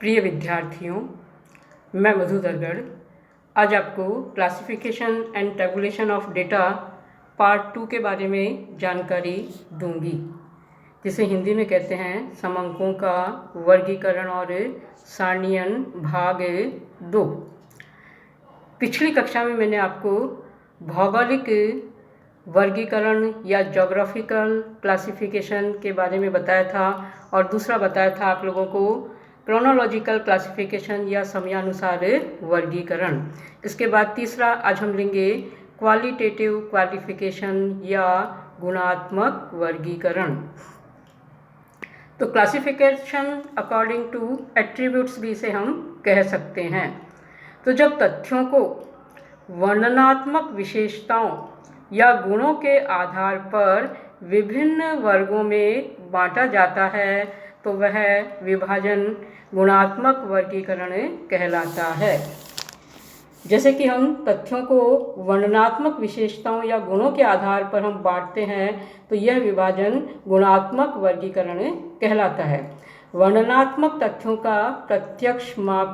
प्रिय विद्यार्थियों, मैं मधु दरगढ़ आज आपको classification and tabulation of data part 2 के बारे में जानकारी दूंगी, जिसे हिंदी में कहते हैं समंकों का वर्गीकरण और सारणीयन भाग 2। पिछली कक्षा में मैंने आपको भौगोलिक वर्गीकरण या ज्योग्राफिकल क्लासिफिकेशन के बारे में बताया था, और दूसरा बताया था आप लोगों को क्रोनोलॉजिकल क्लासिफिकेशन या समयानुसार वर्गीकरण। इसके बाद तीसरा आज हम लेंगे क्वालिटेटिव क्वालिफिकेशन या गुणात्मक वर्गीकरण। तो क्लासिफिकेशन अकॉर्डिंग टू एट्रीब्यूट्स भी इसे हम कह सकते हैं। तो जब तथ्यों को वर्णनात्मक विशेषताओं या गुणों के आधार पर विभिन्न वर्गों में बांटा जाता है तो वह विभाजन गुणात्मक वर्गीकरण कहलाता है। जैसे कि हम तथ्यों को वर्णनात्मक विशेषताओं या गुणों के आधार पर हम बांटते हैं तो यह विभाजन गुणात्मक वर्गीकरण कहलाता है। वर्णनात्मक तथ्यों का प्रत्यक्ष माप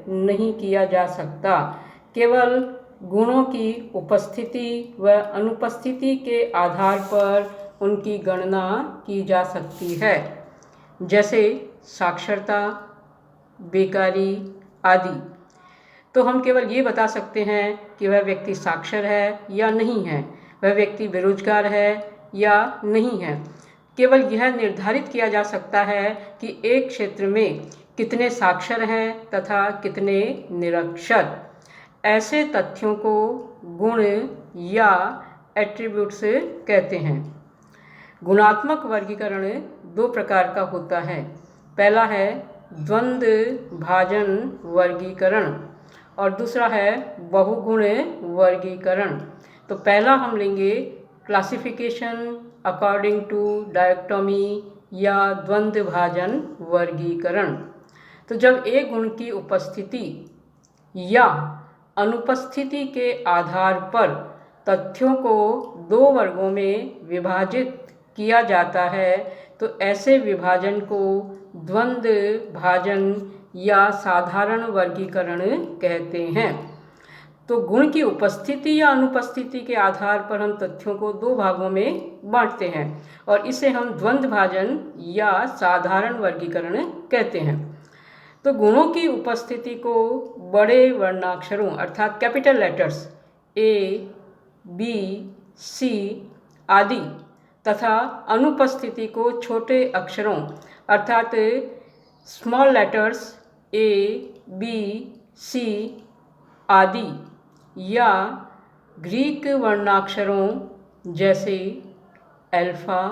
नहीं किया जा सकता, केवल गुणों की उपस्थिति व अनुपस्थिति के आधार पर उनकी गणना की जा सकती है, जैसे साक्षरता, बेकारी आदि। तो हम केवल ये बता सकते हैं कि वह व्यक्ति साक्षर है या नहीं है, वह व्यक्ति बेरोजगार है या नहीं है। केवल यह निर्धारित किया जा सकता है कि एक क्षेत्र में कितने साक्षर हैं तथा कितने निरक्षर। ऐसे तथ्यों को गुण या एट्रीब्यूट्स कहते हैं। गुणात्मक वर्गीकरण दो प्रकार का होता है। पहला है द्वंद्व भाजन वर्गीकरण और दूसरा है बहुगुण वर्गीकरण। तो पहला हम लेंगे क्लासिफिकेशन अकॉर्डिंग टू डायक्टोमी या द्वंद्व भाजन वर्गीकरण। तो जब एक गुण की उपस्थिति या अनुपस्थिति के आधार पर तथ्यों को दो वर्गों में विभाजित किया जाता है तो ऐसे विभाजन को द्वंद्व भाजन या साधारण वर्गीकरण कहते हैं। तो गुण की उपस्थिति या अनुपस्थिति के आधार पर हम तथ्यों को दो भागों में बांटते हैं और इसे हम द्वंद्व भाजन या साधारण वर्गीकरण कहते हैं। तो गुणों की उपस्थिति को बड़े वर्णाक्षरों अर्थात कैपिटल लेटर्स ए, बी, सी आदि तथा अनुपस्थिति को छोटे अक्षरों अर्थात स्मॉल लेटर्स ए, बी, सी आदि या ग्रीक वर्णाक्षरों जैसे अल्फा,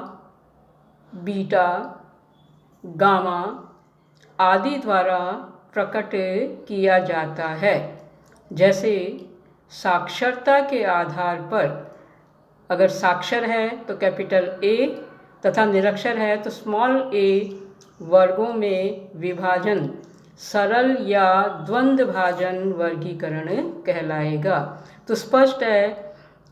बीटा, गामा आदि द्वारा प्रकट किया जाता है। जैसे साक्षरता के आधार पर अगर साक्षर है तो कैपिटल ए तथा निरक्षर है तो स्मॉल ए वर्गों में विभाजन सरल या द्वंद्व भाजन वर्गीकरण कहलाएगा। तो स्पष्ट है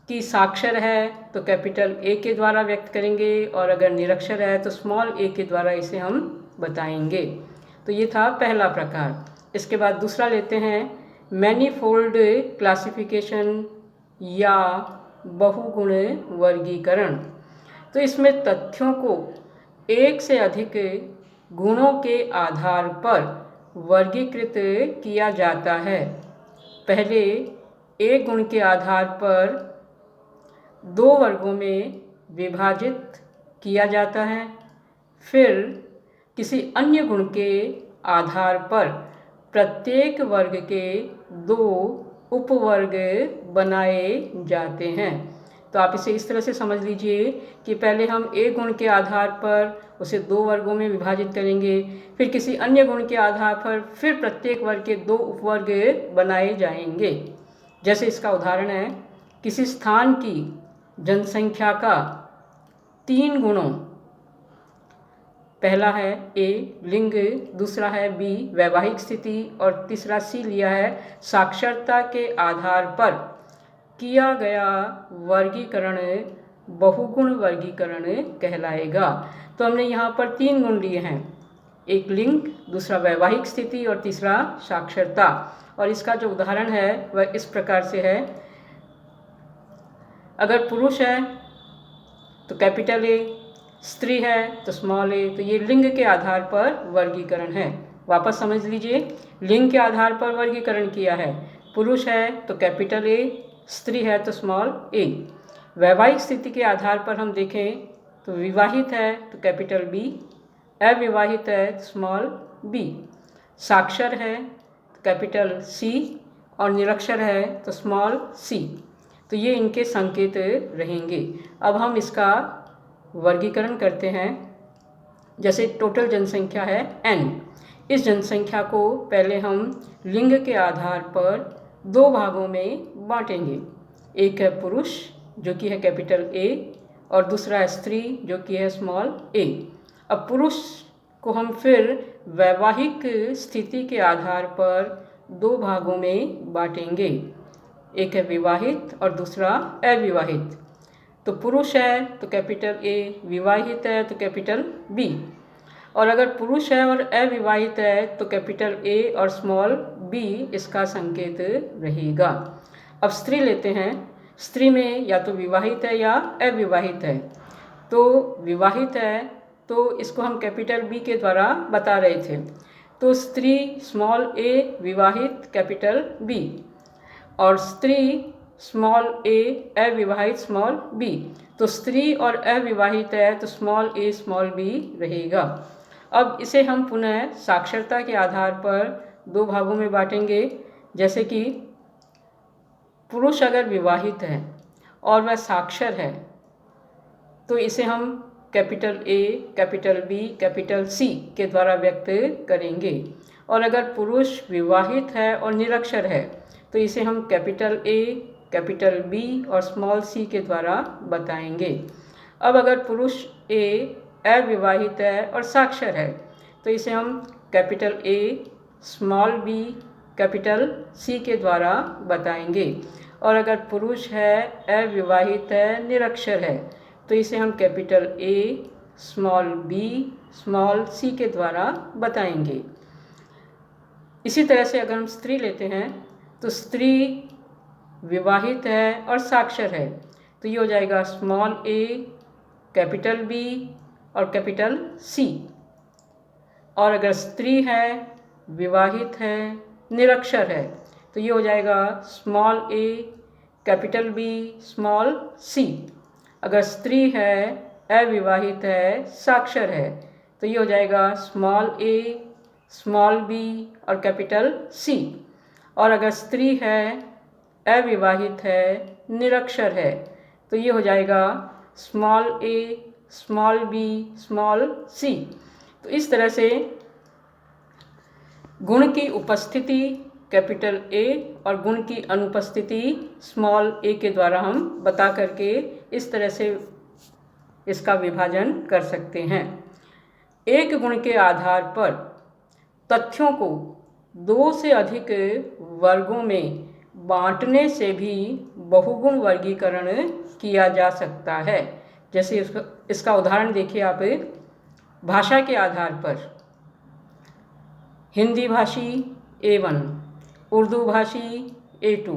कि साक्षर है तो कैपिटल ए के द्वारा व्यक्त करेंगे और अगर निरक्षर है तो स्मॉल ए के द्वारा इसे हम बताएंगे। तो ये था पहला प्रकार। इसके बाद दूसरा लेते हैं मैनीफोल्ड क्लासिफिकेशन या बहुगुण वर्गीकरण। तो इसमें तथ्यों को एक से अधिक गुणों के आधार पर वर्गीकृत किया जाता है। पहले एक गुण के आधार पर दो वर्गों में विभाजित किया जाता है, फिर किसी अन्य गुण के आधार पर प्रत्येक वर्ग के दो उपवर्ग बनाए जाते हैं। तो आप इसे इस तरह से समझ लीजिए कि पहले हम एक गुण के आधार पर उसे दो वर्गों में विभाजित करेंगे, फिर किसी अन्य गुण के आधार पर फिर प्रत्येक वर्ग के दो उपवर्ग बनाए जाएंगे। जैसे इसका उदाहरण है किसी स्थान की जनसंख्या का तीन गुणों, पहला है ए लिंग, दूसरा है बी वैवाहिक स्थिति और तीसरा सी लिया है साक्षरता के आधार पर किया गया वर्गीकरण बहुगुण वर्गीकरण कहलाएगा। तो हमने यहाँ पर तीन गुण लिए हैं एक लिंग, दूसरा वैवाहिक स्थिति और तीसरा साक्षरता। और इसका जो उदाहरण है वह इस प्रकार से है। अगर पुरुष है तो कैपिटल ए, स्त्री है तो स्मॉल ए। तो ये लिंग के आधार पर वर्गीकरण है। वापस समझ लीजिए, लिंग के आधार पर वर्गीकरण किया है। पुरुष है तो कैपिटल ए, स्त्री है तो स्मॉल ए। वैवाहिक स्थिति के आधार पर हम देखें तो विवाहित है तो कैपिटल बी, अविवाहित है तो स्मॉल बी, साक्षर है तो कैपिटल सी और निरक्षर है तो स्मॉल सी। तो ये इनके संकेत रहेंगे। अब हम इसका वर्गीकरण करते हैं। जैसे टोटल जनसंख्या है n, इस जनसंख्या को पहले हम लिंग के आधार पर दो भागों में बांटेंगे। एक है पुरुष जो कि है कैपिटल ए और दूसरा है स्त्री जो कि है स्मॉल ए। अब पुरुष को हम फिर वैवाहिक स्थिति के आधार पर दो भागों में बांटेंगे। एक है विवाहित और दूसरा अविवाहित। तो पुरुष है तो कैपिटल ए, विवाहित है तो कैपिटल बी। और अगर पुरुष है और अविवाहित है तो कैपिटल ए और स्मॉल बी इसका संकेत रहेगा। अब स्त्री लेते हैं। स्त्री में या तो विवाहित है या अविवाहित है। तो विवाहित है तो इसको हम कैपिटल बी के द्वारा बता रहे थे। तो स्त्री स्मॉल ए, विवाहित कैपिटल बी, और स्त्री स्मॉल ए, अविवाहित स्मॉल बी। तो स्त्री और अविवाहित है तो स्मॉल ए स्मॉल बी रहेगा। अब इसे हम पुनः साक्षरता के आधार पर दो भागों में बांटेंगे। जैसे कि पुरुष अगर विवाहित है और वह साक्षर है तो इसे हम capital A, capital B, capital C के द्वारा व्यक्त करेंगे। और अगर पुरुष विवाहित है और निरक्षर है तो इसे हम कैपिटल ए, कैपिटल बी और स्मॉल सी के द्वारा बताएंगे। अब अगर पुरुष ए अविवाहित है और साक्षर है तो इसे हम capital A, small B, capital C के द्वारा बताएंगे। और अगर पुरुष है अविवाहित है, निरक्षर है तो इसे हम capital A, small B, small C के द्वारा बताएंगे। इसी तरह से अगर हम स्त्री लेते हैं तो स्त्री विवाहित है और साक्षर है तो ये हो जाएगा स्मॉल ए, कैपिटल बी और कैपिटल सी। और अगर स्त्री है, विवाहित है, निरक्षर है तो ये हो जाएगा स्मॉल ए, कैपिटल बी, स्मॉल सी। अगर स्त्री है, अविवाहित है, साक्षर है तो ये हो जाएगा स्मॉल ए, स्मॉल बी और कैपिटल सी। और अगर स्त्री है, अविवाहित है, निरक्षर है तो ये हो जाएगा स्मॉल ए, स्मॉल बी, स्मॉल सी। तो इस तरह से गुण की उपस्थिति कैपिटल ए और गुण की अनुपस्थिति स्मॉल ए के द्वारा हम बता करके इस तरह से इसका विभाजन कर सकते हैं। एक गुण के आधार पर तथ्यों को दो से अधिक वर्गों में बांटने से भी बहुगुण वर्गीकरण किया जा सकता है। जैसे इसका उदाहरण देखिए आप। भाषा के आधार पर हिंदी भाषी A1, उर्दू भाषी A2,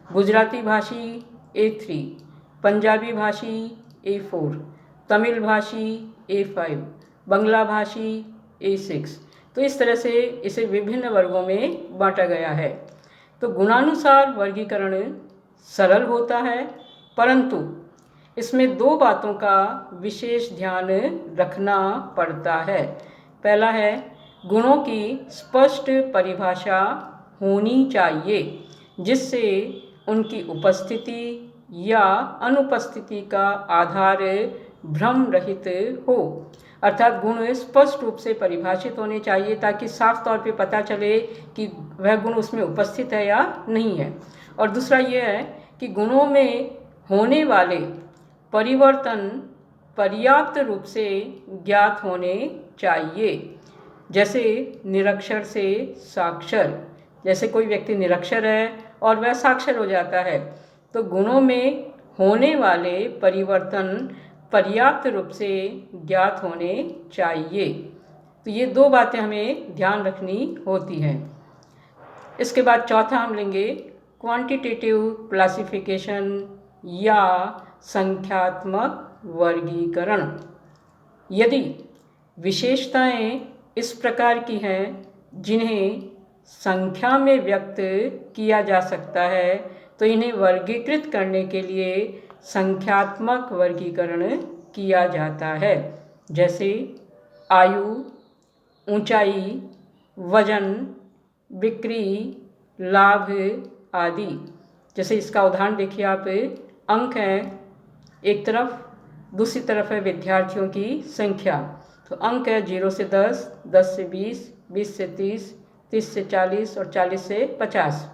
गुजराती भाषी A3, पंजाबी भाषी A4, तमिल भाषी A5, बांग्ला भाषी A6। तो इस तरह से इसे विभिन्न वर्गों में बांटा गया है। तो गुणानुसार वर्गीकरण सरल होता है, परंतु इसमें दो बातों का विशेष ध्यान रखना पड़ता है। पहला है, गुणों की स्पष्ट परिभाषा होनी चाहिए जिससे उनकी उपस्थिति या अनुपस्थिति का आधार भ्रम रहित हो। अर्थात गुण स्पष्ट रूप से परिभाषित होने चाहिए ताकि साफ तौर पे पता चले कि वह गुण उसमें उपस्थित है या नहीं है। और दूसरा यह है कि गुणों में होने वाले परिवर्तन पर्याप्त रूप से ज्ञात होने चाहिए। जैसे निरक्षर से साक्षर, जैसे कोई व्यक्ति निरक्षर है और वह साक्षर हो जाता है तो गुणों में होने वाले परिवर्तन पर्याप्त रूप से ज्ञात होने चाहिए। तो ये दो बातें हमें ध्यान रखनी होती हैं। इसके बाद चौथा हम लेंगे क्वांटिटेटिव क्लासिफिकेशन या संख्यात्मक वर्गीकरण। यदि विशेषताएं इस प्रकार की हैं जिन्हें संख्या में व्यक्त किया जा सकता है तो इन्हें वर्गीकृत करने के लिए संख्यात्मक वर्गीकरण किया जाता है, जैसे आयु, ऊंचाई, वजन, बिक्री, लाभ आदि। जैसे इसका उदाहरण देखिए आप, अंक हैं एक तरफ, दूसरी तरफ है विद्यार्थियों की संख्या। तो अंक है 0 से 10, 10 से 20, 20 से 30, 30 से 40 और 40 से 50।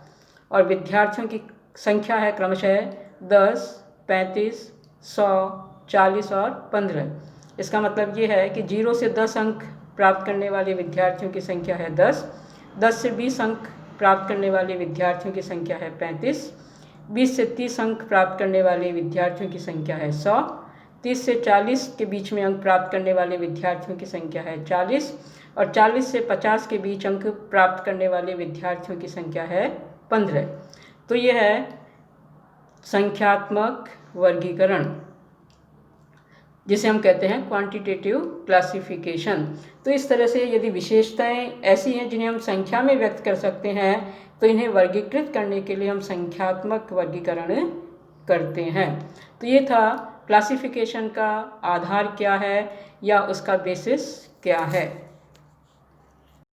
और विद्यार्थियों की संख्या है क्रमशः 10, 35, 100, 40 और 15। इसका मतलब ये है कि 0 से 10 अंक प्राप्त करने वाले विद्यार्थियों की संख्या है 10, 10 से 20 अंक प्राप्त करने वाले विद्यार्थियों की संख्या है 35, 20 से 30 अंक प्राप्त करने वाले विद्यार्थियों की संख्या है 100, 30 से 40 के बीच में अंक प्राप्त करने वाले विद्यार्थियों की संख्या है 40 और 40 से 50 के बीच अंक प्राप्त करने वाले विद्यार्थियों की संख्या है 15। तो यह है संख्यात्मक वर्गीकरण, जिसे हम कहते हैं क्वांटिटेटिव क्लासिफिकेशन। तो इस तरह से यदि विशेषताएं ऐसी हैं जिन्हें हम संख्या में व्यक्त कर सकते हैं तो इन्हें वर्गीकृत करने के लिए हम संख्यात्मक वर्गीकरण करते हैं। तो ये था क्लासिफिकेशन का आधार क्या है या उसका बेसिस क्या है।